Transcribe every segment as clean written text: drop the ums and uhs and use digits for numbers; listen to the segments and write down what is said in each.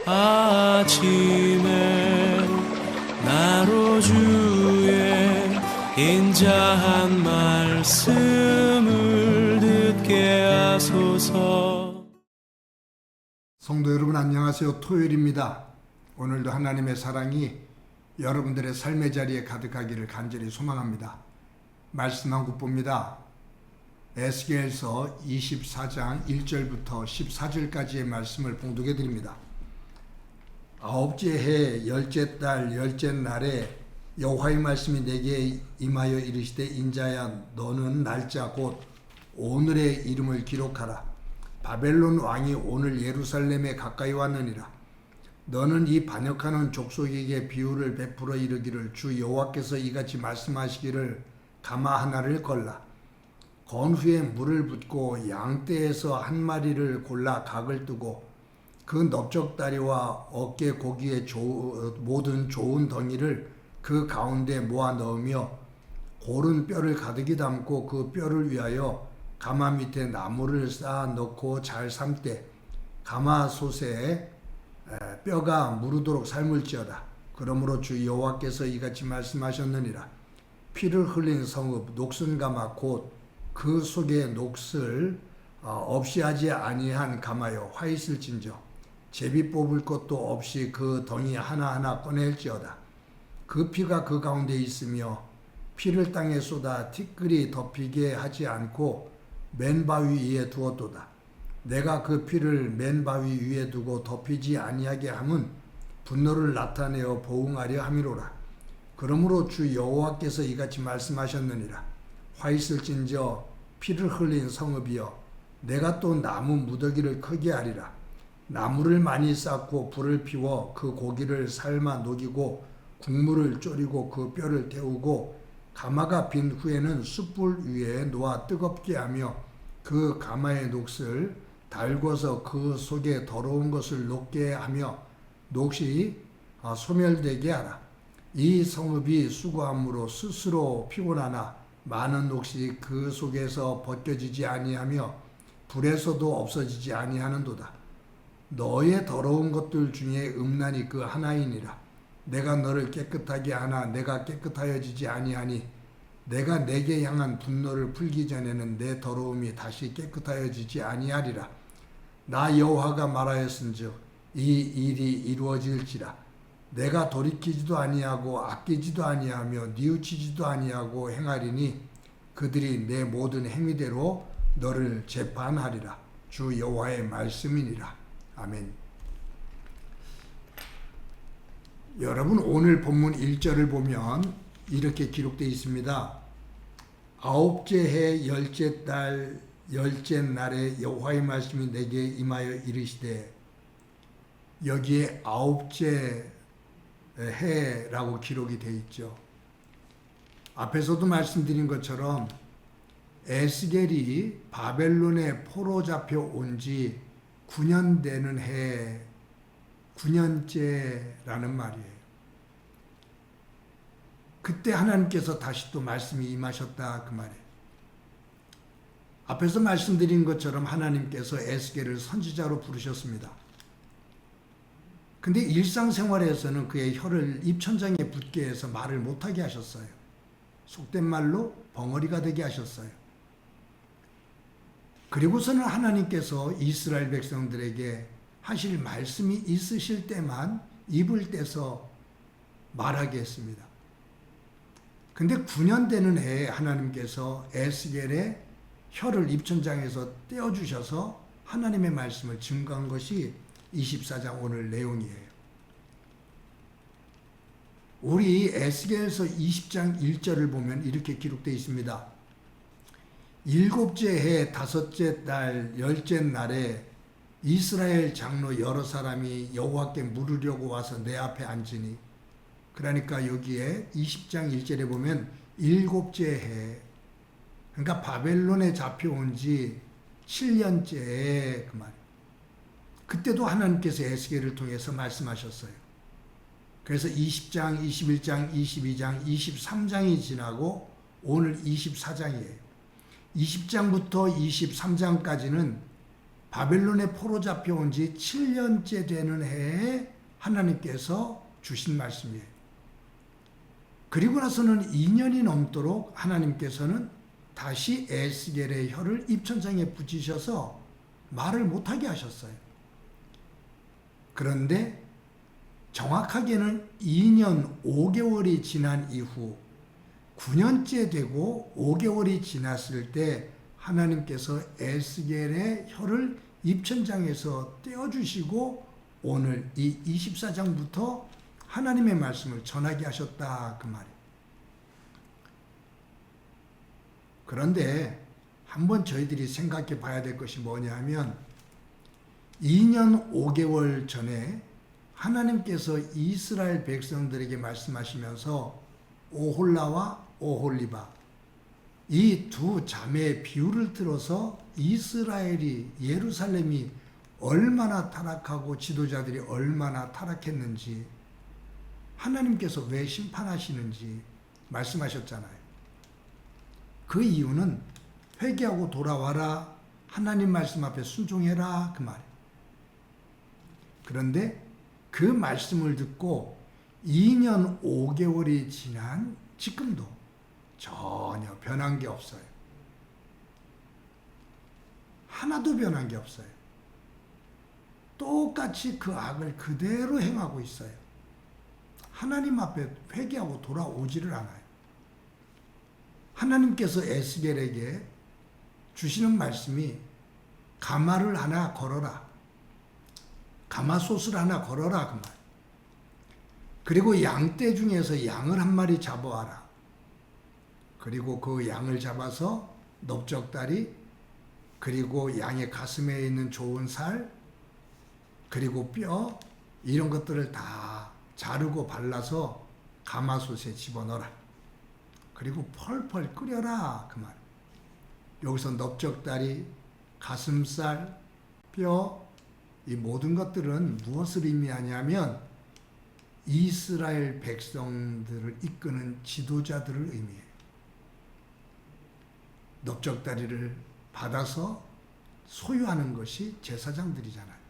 아침에 나로 주의 인자한 말씀을 듣게 하소서. 성도 여러분 안녕하세요. 토요일입니다. 오늘도 하나님의 사랑이 여러분들의 삶의 자리에 가득하기를 간절히 소망합니다. 말씀 한 국보입니다. 에스겔서 24장 1절부터 14절까지의 말씀을 봉독해 드립니다. 아홉째 해 열째 달 열째 날에 여호와의 말씀이 내게 임하여 이르시되 인자야 너는 날짜 곧 오늘의 이름을 기록하라. 바벨론 왕이 오늘 예루살렘에 가까이 왔느니라. 너는 이 반역하는 족속에게 비유를 베풀어 이르기를 주 여호와께서 이같이 말씀하시기를 가마 하나를 걸라. 건 후에 물을 붓고 양떼에서 한 마리를 골라 각을 뜨고 그 넓적다리와 어깨 고기의 모든 좋은 덩이를 그 가운데 모아 넣으며 고른 뼈를 가득히 담고 그 뼈를 위하여 가마 밑에 나무를 쌓아 넣고 잘 삶되 가마솥에 뼈가 무르도록 삶을지어다. 그러므로 주 여호와께서 이같이 말씀하셨느니라. 피를 흘린 성읍 녹슨 가마 곧 그 속에 녹슬 없이 하지 아니한 가마여 화 있을진저 제비 뽑을 것도 없이 그 덩이 하나하나 꺼낼지어다. 그 피가 그 가운데 있으며 피를 땅에 쏟아 티끌이 덮이게 하지 않고 맨 바위 위에 두었도다. 내가 그 피를 맨 바위 위에 두고 덮이지 아니하게 함은 분노를 나타내어 보응하려 함이로라. 그러므로 주 여호와께서 이같이 말씀하셨느니라. 화 있을진저 피를 흘린 성읍이여 내가 또 나무 무더기를 크게 하리라. 나무를 많이 쌓고 불을 피워 그 고기를 삶아 녹이고 국물을 졸이고 그 뼈를 태우고 가마가 빈 후에는 숯불 위에 놓아 뜨겁게 하며 그 가마의 녹을 달궈서 그 속에 더러운 것을 녹게 하며 녹이 소멸되게 하라. 이 성읍이 수고함으로 스스로 피곤하나 많은 녹이 그 속에서 벗겨지지 아니하며 불에서도 없어지지 아니하는도다. 너의 더러운 것들 중에 음란이 그 하나이니라. 내가 너를 깨끗하게 하나 내가 깨끗하여지지 아니하니 내가 내게 향한 분노를 풀기 전에는 내 더러움이 다시 깨끗하여지지 아니하리라. 나 여호와가 말하였은즉 이 일이 이루어질지라. 내가 돌이키지도 아니하고 아끼지도 아니하며 뉘우치지도 아니하고 행하리니 그들이 내 모든 행위대로 너를 재판하리라. 주 여호와의 말씀이니라. 아멘. 여러분 오늘 본문 1절을 보면 이렇게 기록되어 있습니다. 아홉째 해 열째 달 열째 날에 여호와의 말씀이 내게 임하여 이르시되 여기에 아홉째 해라고 기록이 되어 있죠. 앞에서도 말씀드린 것처럼 에스겔이 바벨론에 포로 잡혀 온 지 9년 되는 해 9년째라는 말이에요. 그때 하나님께서 다시 또 말씀이 임하셨다 그 말이에요. 앞에서 말씀드린 것처럼 하나님께서 에스겔을 선지자로 부르셨습니다. 근데 일상생활에서는 그의 혀를 입천장에 붙게 해서 말을 못하게 하셨어요. 속된 말로 벙어리가 되게 하셨어요. 그리고서는 하나님께서 이스라엘 백성들에게 하실 말씀이 있으실 때만 입을 떼서 말하게 했습니다. 근데 9년 되는 해에 하나님께서 에스겔의 혀를 입천장에서 떼어주셔서 하나님의 말씀을 증거한 것이 24장 오늘 내용이에요. 우리 에스겔서 20장 1절을 보면 이렇게 기록되어 있습니다. 일곱째 해 다섯째 달 열째 날에 이스라엘 장로 여러 사람이 여호와께 물으려고 와서 내 앞에 앉으니 그러니까 여기에 20장 1절에 보면 일곱째 해 그러니까 바벨론에 잡혀온 지 7년째 그 말. 그때도 하나님께서 에스겔을 통해서 말씀하셨어요. 그래서 20장, 21장, 22장, 23장이 지나고 오늘 24장이에요. 20장부터 23장까지는 바벨론에 포로 잡혀온 지 7년째 되는 해에 하나님께서 주신 말씀이에요. 그리고 나서는 2년이 넘도록 하나님께서는 다시 에스겔의 혀를 입천장에 붙이셔서 말을 못하게 하셨어요. 그런데 정확하게는 2년 5개월이 지난 이후 9년째 되고 5개월이 지났을 때 하나님께서 에스겔의 혀를 입천장에서 떼어주시고 오늘 이 24장부터 하나님의 말씀을 전하게 하셨다 그 말이에요. 그런데 한번 저희들이 생각해 봐야 될 것이 뭐냐면 2년 5개월 전에 하나님께서 이스라엘 백성들에게 말씀하시면서 오홀라와 오홀리바 이 두 자매의 비유를 들어서 이스라엘이 예루살렘이 얼마나 타락하고 지도자들이 얼마나 타락했는지 하나님께서 왜 심판하시는지 말씀하셨잖아요. 그 이유는 회개하고 돌아와라, 하나님 말씀 앞에 순종해라 그 말이에요. 그런데 그 말씀을 듣고 2년 5개월이 지난 지금도 전혀 변한 게 없어요. 하나도 변한 게 없어요. 똑같이 그 악을 그대로 행하고 있어요. 하나님 앞에 회개하고 돌아오지를 않아요. 하나님께서 에스겔에게 주시는 말씀이 가마를 하나 걸어라. 가마솥을 하나 걸어라 그 말. 그리고 양떼 중에서 양을 한 마리 잡아와라. 그리고 그 양을 잡아서 넓적다리, 그리고 양의 가슴에 있는 좋은 살, 그리고 뼈 이런 것들을 다 자르고 발라서 가마솥에 집어넣어라. 그리고 펄펄 끓여라 그 말. 여기서 넓적다리, 가슴살, 뼈 이 모든 것들은 무엇을 의미하냐면 이스라엘 백성들을 이끄는 지도자들을 의미해요. 넓적다리를 받아서 소유하는 것이 제사장들이잖아요.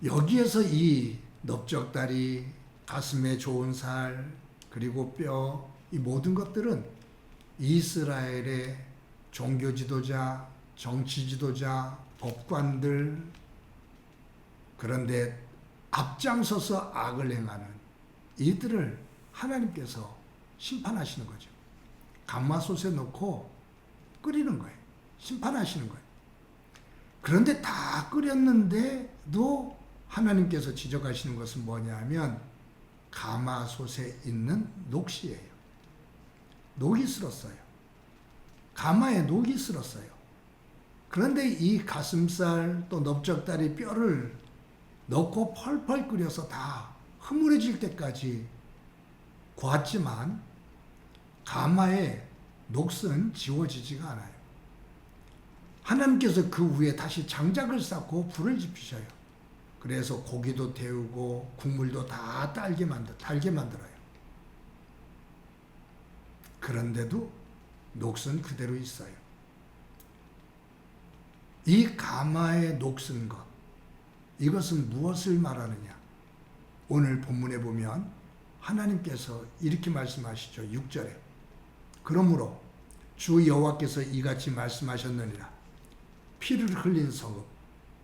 여기에서 이 넓적다리, 가슴에 좋은 살, 그리고 뼈, 이 모든 것들은 이스라엘의 종교 지도자, 정치 지도자, 법관들, 그런데 앞장서서 악을 행하는 이들을 하나님께서 심판하시는 거죠. 가마솥에 넣고 끓이는 거예요. 심판하시는 거예요. 그런데 다 끓였는데도 하나님께서 지적하시는 것은 뭐냐면 가마솥에 있는 녹시예요. 녹이 슬었어요. 가마에 녹이 슬었어요. 그런데 이 가슴살 또 넓적다리 뼈를 넣고 펄펄 끓여서 다 흐물해질 때까지 구웠지만 가마의 녹슨 지워지지가 않아요. 하나님께서 그 위에 다시 장작을 쌓고 불을 지피셔요. 그래서 고기도 데우고 국물도 다 달게 만들어요. 그런데도 녹슨 그대로 있어요. 이 가마에 녹슨 것, 이것은 무엇을 말하느냐? 오늘 본문에 보면 하나님께서 이렇게 말씀하시죠. 6절에 그러므로 주 여호와께서 이같이 말씀하셨느니라. 피를 흘린 성읍,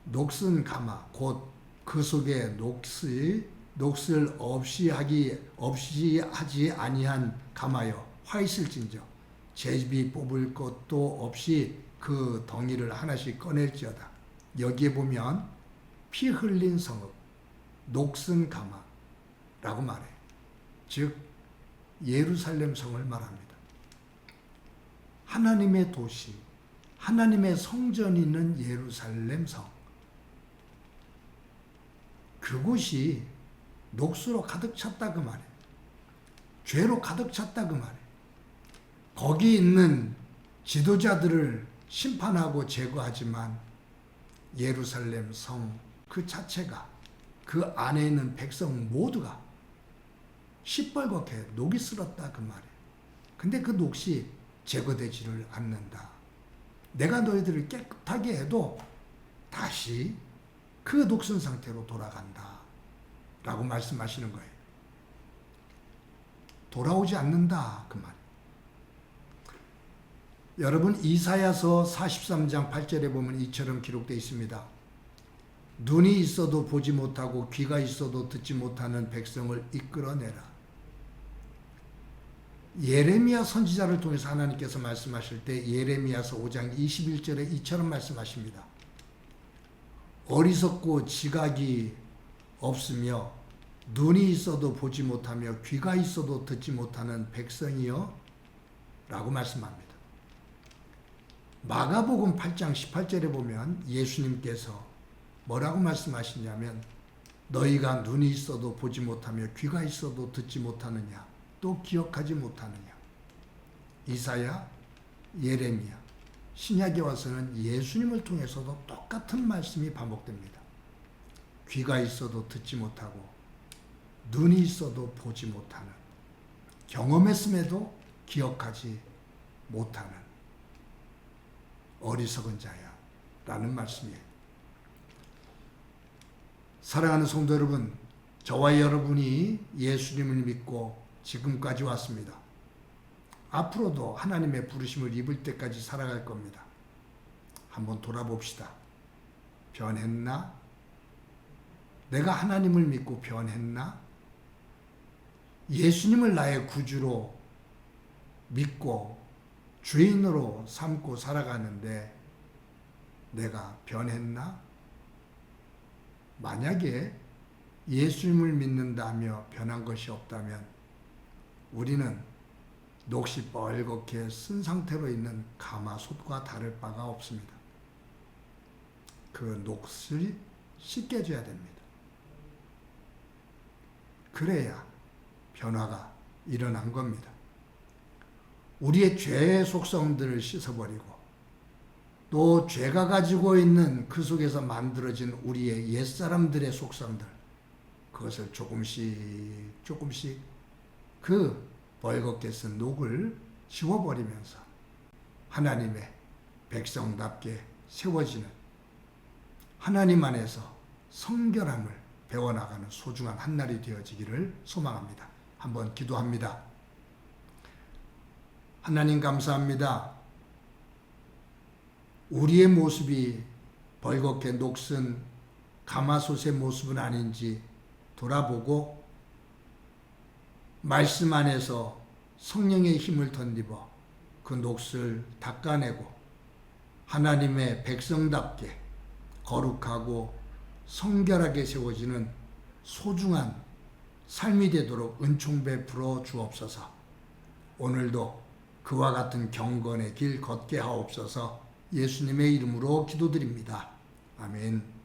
녹슨 가마, 곧 그 속에 녹슬 없이 하지 아니한 가마여 화 있을진저 제비 뽑을 것도 없이 그 덩이를 하나씩 꺼낼지어다. 여기에 보면 피 흘린 성읍, 녹슨 가마라고 말해. 즉 예루살렘 성을 말합니다. 하나님의 도시, 하나님의 성전이 있는 예루살렘 성. 그곳이 녹수로 가득 찼다 그 말이에요. 죄로 가득 찼다 그 말이에요. 거기 있는 지도자들을 심판하고 제거하지만 예루살렘 성 그 자체가, 그 안에 있는 백성 모두가 시뻘겋게 녹이 슬었다 그 말이에요. 근데 그 녹이 제거되지를 않는다. 내가 너희들을 깨끗하게 해도 다시 그 녹슨 상태로 돌아간다 라고 말씀하시는 거예요. 돌아오지 않는다 그 말. 여러분 이사야서 43장 8절에 보면 이처럼 기록되어 있습니다. 눈이 있어도 보지 못하고 귀가 있어도 듣지 못하는 백성을 이끌어내라. 예레미야 선지자를 통해서 하나님께서 말씀하실 때 예레미야서 5장 21절에 이처럼 말씀하십니다. 어리석고 지각이 없으며 눈이 있어도 보지 못하며 귀가 있어도 듣지 못하는 백성이여 라고 말씀합니다. 마가복음 8장 18절에 보면 예수님께서 뭐라고 말씀하시냐면 너희가 눈이 있어도 보지 못하며 귀가 있어도 듣지 못하느냐 또 기억하지 못하느냐. 이사야, 예레미야, 신약에 와서는 예수님을 통해서도 똑같은 말씀이 반복됩니다. 귀가 있어도 듣지 못하고 눈이 있어도 보지 못하는, 경험했음에도 기억하지 못하는 어리석은 자야 라는 말씀이에요. 사랑하는 성도 여러분, 저와 여러분이 예수님을 믿고 지금까지 왔습니다. 앞으로도 하나님의 부르심을 입을 때까지 살아갈 겁니다. 한번 돌아봅시다. 변했나? 내가 하나님을 믿고 변했나? 예수님을 나의 구주로 믿고 주인으로 삼고 살아가는데 내가 변했나? 만약에 예수님을 믿는다며 변한 것이 없다면 우리는 녹시 뻘겋게 쓴 상태로 있는 가마솥과 다를 바가 없습니다. 그 녹슬이 씻겨져야 됩니다. 그래야 변화가 일어난 겁니다. 우리의 죄의 속성들을 씻어버리고 또 죄가 가지고 있는 그 속에서 만들어진 우리의 옛사람들의 속성들, 그것을 조금씩 그 벌겋게 쓴 녹을 지워버리면서 하나님의 백성답게 세워지는, 하나님 안에서 성결함을 배워나가는 소중한 한날이 되어지기를 소망합니다. 한번 기도합니다. 하나님 감사합니다. 우리의 모습이 벌겋게 녹슨 가마솥의 모습은 아닌지 돌아보고 말씀 안에서 성령의 힘을 덧입어 그 녹슬 닦아내고 하나님의 백성답게 거룩하고 성결하게 세워지는 소중한 삶이 되도록 은총 베풀어 주옵소서. 오늘도 그와 같은 경건의 길 걷게 하옵소서. 예수님의 이름으로 기도드립니다. 아멘.